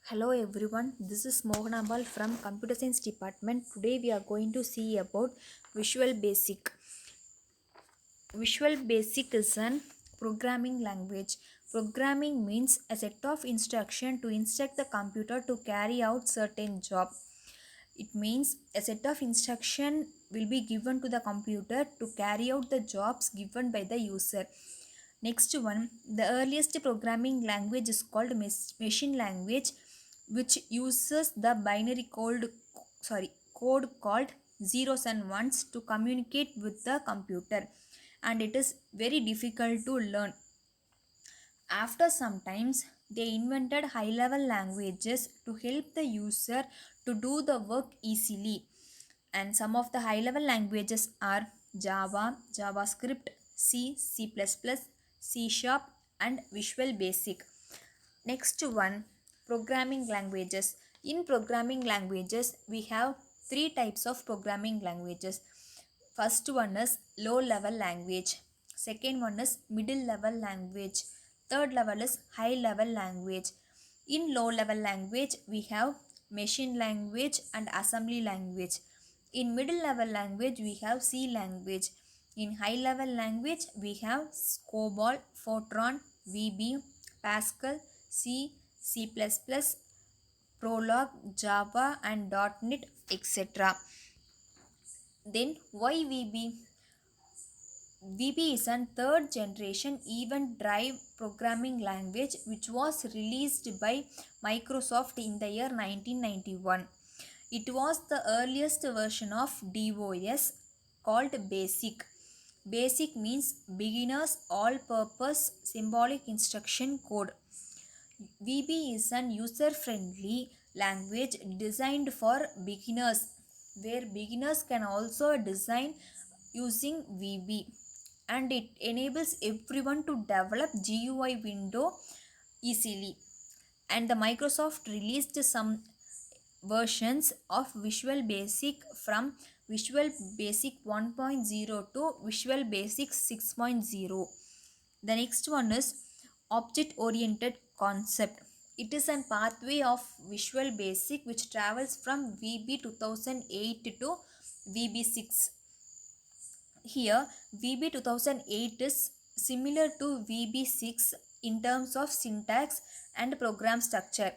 Hello everyone, this is Mohanabal from Computer Science Department. Today we are going to see about Visual Basic. Visual Basic is an programming language. Programming means a set of instructions to instruct the computer to carry out certain job. It means a set of instruction will be given to the computer to carry out the jobs given by the user. Next one, the earliest programming language is called machine language, which uses the binary code called zeros and ones to communicate with the computer, and it is very difficult to learn. After some times, they invented high level languages to help the user to do the work easily. And some of the high level languages are Java, JavaScript, C, C++, C Sharp, and Visual Basic. Next one, programming languages. In programming languages, we have three types of programming languages. First one is low level language. Second one is middle level language. Third level is high level language. In low level language, we have machine language and assembly language. In middle level language, we have C language. In high level language, we have COBOL, Fortran, VB, Pascal, C, C++, Prolog, Java, and .NET, etc. Then why VB? VB is a third generation event drive programming language which was released by Microsoft in the year 1991. It was the earliest version of DOS called BASIC. BASIC means beginner's all-purpose symbolic instruction code. VB is an user-friendly language designed for beginners, where beginners can also design using VB, and it enables everyone to develop GUI window easily. And the Microsoft released some versions of Visual Basic from Visual Basic 1.0 to Visual Basic 6.0. The next one is object oriented concept. It is a pathway of Visual Basic which travels from VB 2008 to VB6. Here, VB 2008 is similar to VB6 in terms of syntax and program structure.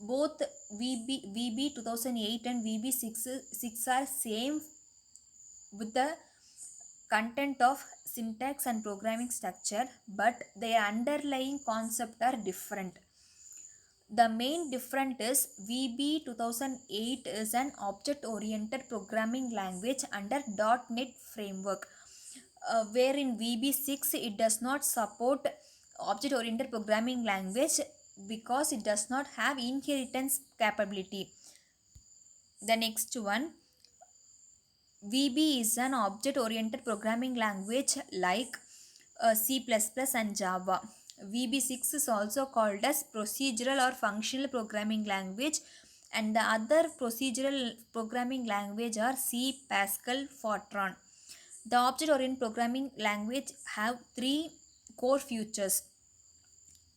Both VB 2008 and VB6 are same with the content of syntax and programming structure, but their underlying concept are different. The main difference is VB 2008 is an object-oriented programming language under .NET framework, where in VB6 it does not support object-oriented programming language because it does not have inheritance capability. The next one, VB is an object-oriented programming language like C++ and Java. VB6 is also called as procedural or functional programming language, and the other procedural programming language are C, Pascal, Fortran. The object-oriented programming language have three core features.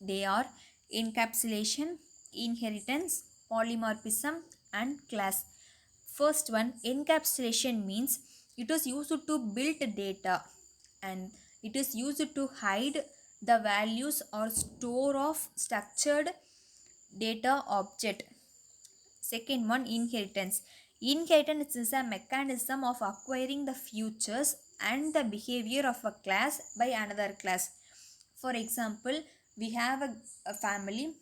They are encapsulation, inheritance, polymorphism, and class. First one, encapsulation means it is used to build data, and it is used to hide the values or store of structured data object. Second one, inheritance. Inheritance is a mechanism of acquiring the features and the behavior of a class by another class. For example, we have a family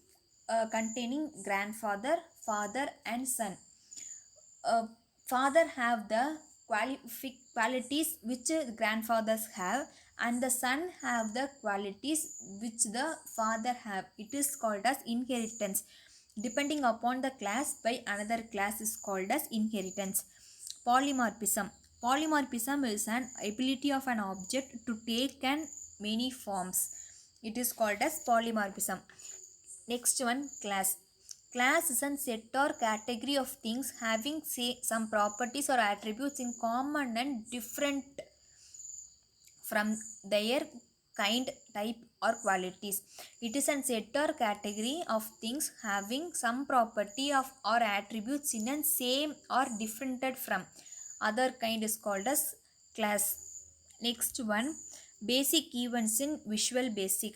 containing grandfather, father, and son. Father have the qualities which grandfathers have, and the son have the qualities which the father have. It is called as inheritance. Depending upon the class by another class is called as inheritance. Polymorphism. Polymorphism is an ability of an object to take an many forms. It is called as polymorphism. Next one, class. Class is a set or category of things having say some properties or attributes in common and different from their kind, type or qualities. It is a set or category of things having some property of or attributes in a same or different from other kind is called as class. Next one, basic events in Visual Basic.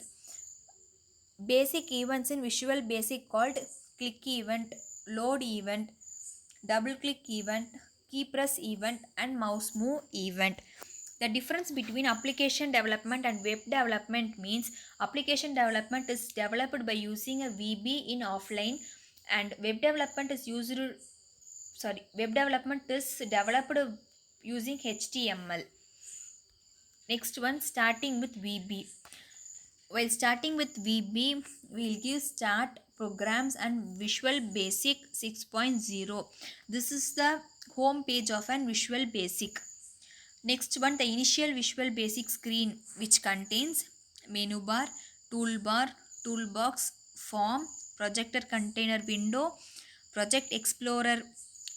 Basic events in Visual Basic called click event, load event, double click event, key press event and mouse move event. The difference between application development and web development means application development is developed by using a VB in offline, and web development is developed using HTML. Next one, starting with VB. While starting with VB, we'll give start, programs and Visual Basic 6.0. This is the home page of an Visual Basic. Next one, the initial Visual Basic screen, which contains menu bar, toolbar, toolbox, form, projector container window, project explorer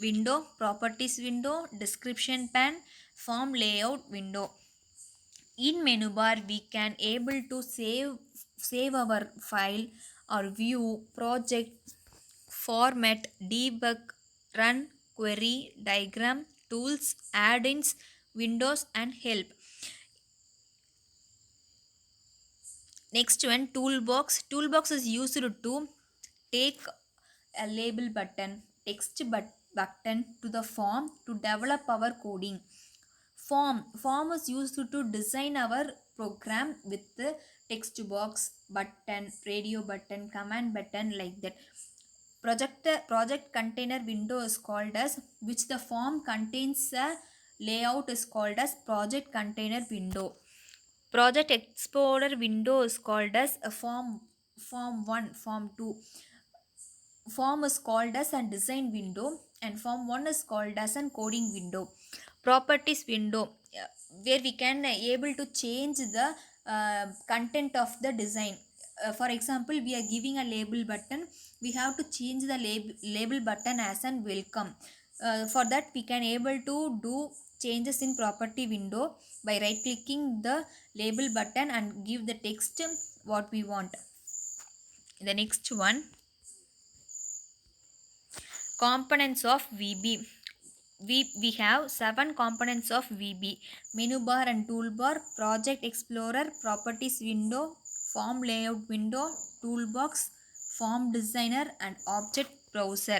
window, properties window, description pane, form layout window. In menu bar, we can able to save our file or view, project, format, debug, run, query, diagram, tools, add-ins, windows and help. Next one, toolbox. Toolbox is used to take a label button, text button to the form to develop our coding. Form is used to design our program with the text box, button, radio button, command button, like that. Project container window is called as, which the form contains a layout is called as project container window. Project explorer window is called as a form 1, form 2. Form is called as a design window and form 1 is called as an coding window. Properties window, where we can able to change the content of the design. For example, we are giving a label button, we have to change the label button as an welcome. For that we can able to do changes in property window by right clicking the label button and give the text what we want. The next one, components of VB. We have 7 components of VB: menu bar and toolbar, project explorer, properties window, form layout window, toolbox, form designer and object browser.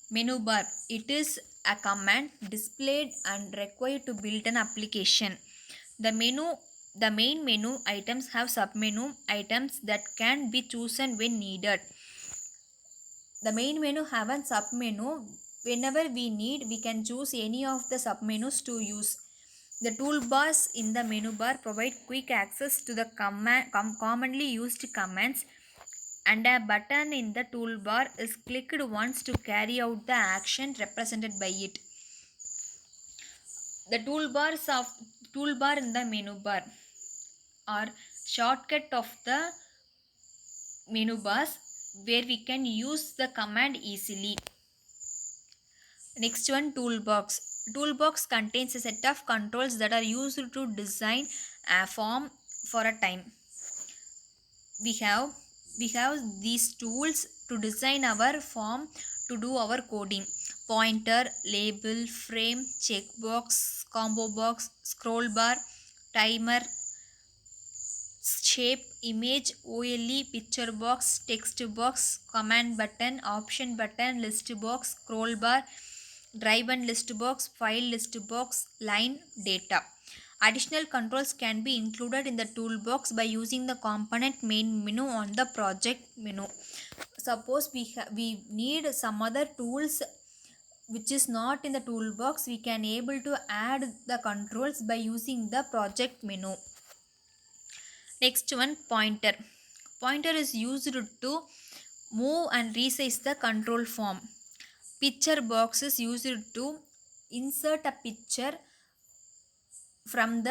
Menu bar, it is a command displayed and required to build an application. The main menu items have submenu items that can be chosen when needed. The main menu have a submenu. Whenever we need, we can choose any of the submenus to use. The toolbars in the menu bar provide quick access to the commonly used commands, and a button in the toolbar is clicked once to carry out the action represented by it. The toolbar in the menu bar are shortcut of the menu bars where we can use the command easily. Next one, toolbox. Toolbox contains a set of controls that are used to design a form for a time. We have these tools to design our form to do our coding: pointer, label, frame, checkbox, combo box, scroll bar, timer, shape, image, OLE, picture box, text box, command button, option button, list box, scroll bar, drive and list box, file list box, line, data. Additional controls can be included in the toolbox by using the component main menu on the project menu. Suppose we need some other tools which is not in the toolbox, we can able to add the controls by using the project menu. Next one, pointer. Pointer is used to move and resize the control form. Picture box is used to insert a picture from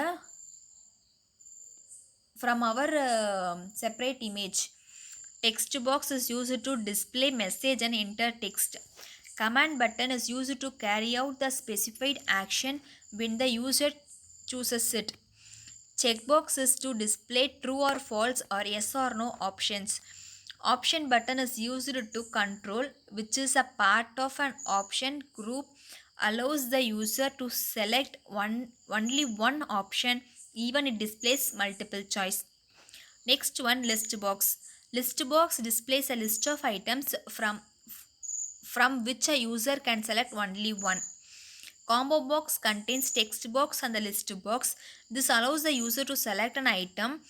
our separate image. Text box is used to display message and enter text. Command button is used to carry out the specified action when the user chooses it. Checkbox is to display true or false or yes or no options. Option button is used to control which is a part of an option group, allows the user to select only one option even it displays multiple choice. Next one, list box. List box displays a list of items from which a user can select only one. Combo box contains text box and the list box. This allows the user to select an item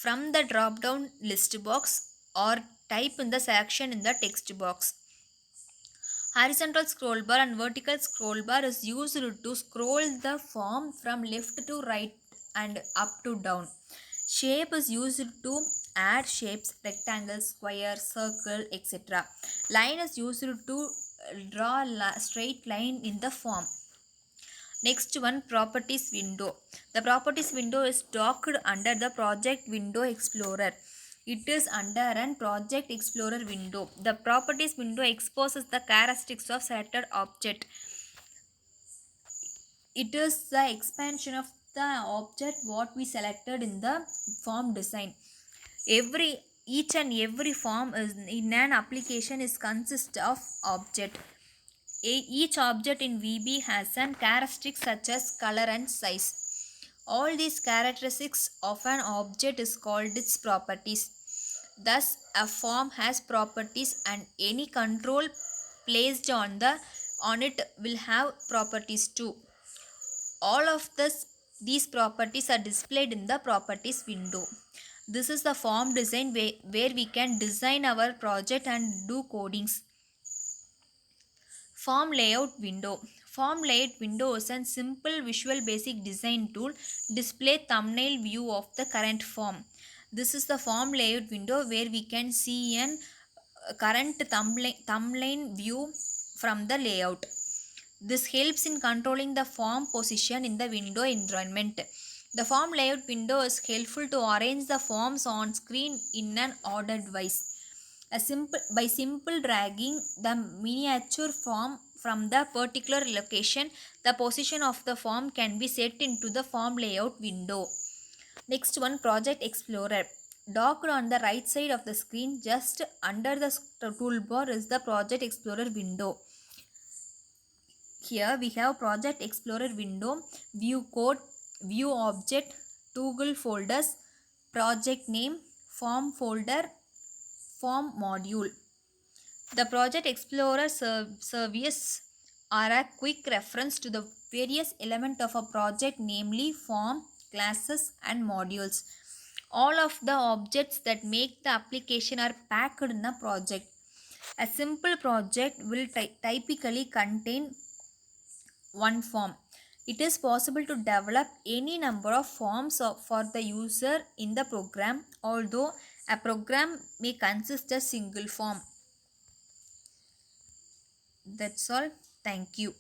from the drop down list box or type in the selection in the text box. Horizontal scroll bar and vertical scroll bar is used to scroll the form from left to right and up to down. Shape is used to add shapes, rectangle, square, circle, etc. Line is used to draw a straight line in the form. Next one, properties window. The properties window is docked under the project window explorer. It is under an project explorer window. The properties window exposes the characteristics of selected object. It is the expansion of the object what we selected in the form design. Each and every form is in an application is consist of object. Each object in VB has some characteristics such as color and size. All these characteristics of an object is called its properties. Thus, a form has properties and any control placed on it will have properties too. All of these properties are displayed in the properties window. This is the form design where we can design our project and do codings. Form layout window. Form layout window is a simple visual basic design tool display thumbnail view of the current form. This is the form layout window where we can see an current thumbnail view from the layout. This helps in controlling the form position in the window environment. The form layout window is helpful to arrange the forms on screen in an ordered wise. By simple dragging the miniature form from the particular location, the position of the form can be set into the form layout window. Next one, Project Explorer. Docked on the right side of the screen, just under the toolbar, is the Project Explorer window. Here we have Project Explorer window, view code, view object, toggle folders, project name, form folder, form module. The Project Explorer services are a quick reference to the various elements of a project, namely form, classes and modules. All of the objects that make the application are packed in a project. A simple project will typically contain one form. It is possible to develop any number of forms for the user in the program, although a program may consist a single form. That's all. Thank you.